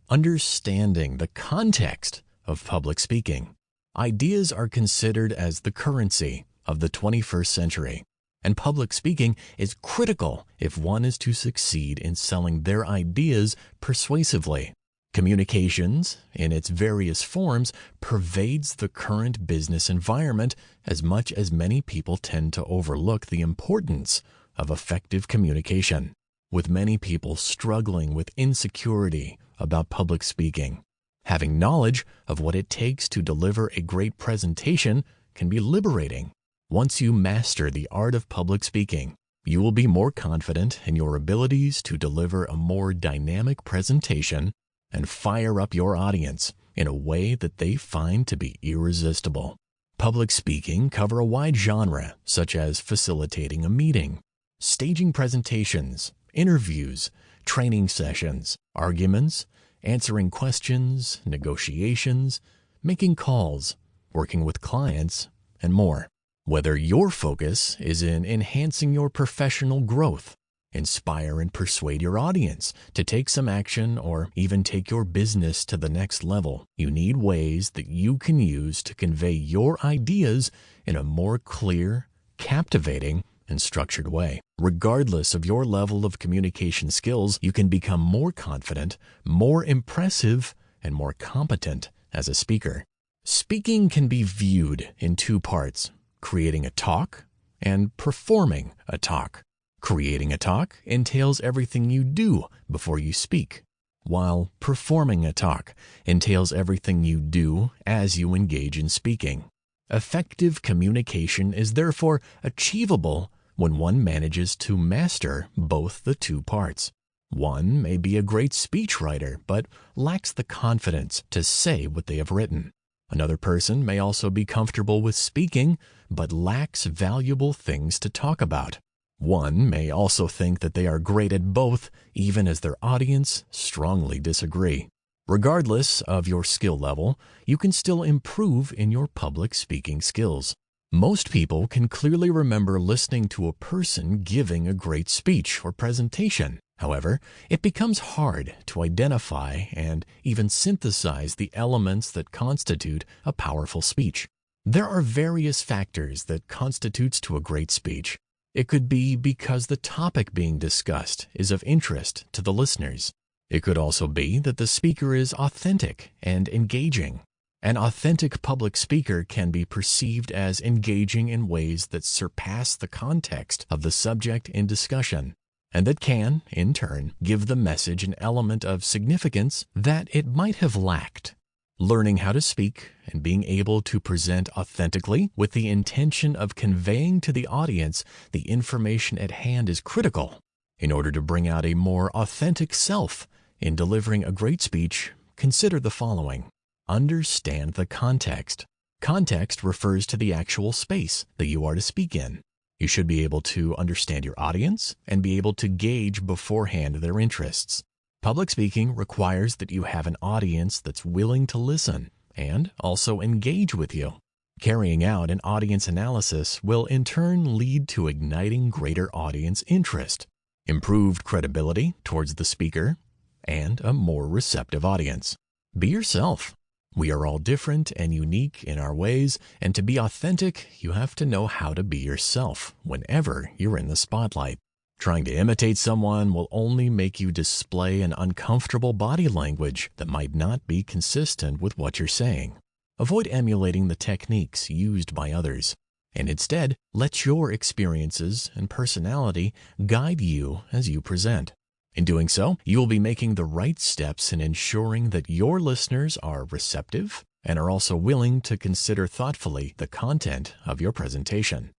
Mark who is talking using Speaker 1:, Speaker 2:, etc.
Speaker 1: Understanding the context of public speaking. Ideas are considered as the currency of the 21st century, and public speaking is critical if one is to succeed in selling their ideas persuasively. Communications, in its various forms, pervades the current business environment as much as many people tend to overlook the importance of effective communication, with many people struggling with insecurity about public speaking. Having knowledge of what it takes to deliver a great presentation can be liberating. Once you master the art of public speaking, you will be more confident in your abilities to deliver a more dynamic presentation and fire up your audience in a way that they find to be irresistible. Public speaking cover a wide genre, such as facilitating a meeting, staging presentations, interviews, training sessions, arguments, answering questions, negotiations, making calls, working with clients, and more. Whether your focus is in enhancing your professional growth, inspire and persuade your audience to take some action, or even take your business to the next level, you need ways that you can use to convey your ideas in a more clear, captivating, and structured way. Regardless of your level of communication skills, you can become more confident, more impressive, and more competent as a speaker. Speaking can be viewed in two parts: creating a talk and performing a talk. Creating a talk entails everything you do before you speak, while performing a talk entails everything you do as you engage in speaking. Effective communication is therefore achievable when one manages to master both the two parts. One may be a great speechwriter, but lacks the confidence to say what they have written. Another person may also be comfortable with speaking, but lacks valuable things to talk about. One may also think that they are great at both, even as their audience strongly disagree. Regardless of your skill level, you can still improve in your public speaking skills. Most people can clearly remember listening to a person giving a great speech or presentation. However, it becomes hard to identify and even synthesize the elements that constitute a powerful speech. There are various factors that constitutes to a great speech. It could be because the topic being discussed is of interest to the listeners. It could also be that the speaker is authentic and engaging. An authentic public speaker can be perceived as engaging in ways that surpass the context of the subject in discussion, and that can, in turn, give the message an element of significance that it might have lacked. Learning how to speak and being able to present authentically with the intention of conveying to the audience the information at hand is critical. In order to bring out a more authentic self in delivering a great speech, consider the following. Understand the context. Context refers to the actual space that you are to speak in. You should be able to understand your audience and be able to gauge beforehand their interests. Public speaking requires that you have an audience that's willing to listen and also engage with you. Carrying out an audience analysis will in turn lead to igniting greater audience interest, improved credibility towards the speaker, and a more receptive audience. Be yourself. We are all different and unique in our ways, and to be authentic, you have to know how to be yourself whenever you're in the spotlight. Trying to imitate someone will only make you display an uncomfortable body language that might not be consistent with what you're saying. Avoid emulating the techniques used by others, and instead let your experiences and personality guide you as you present. In doing so, you will be making the right steps in ensuring that your listeners are receptive and are also willing to consider thoughtfully the content of your presentation.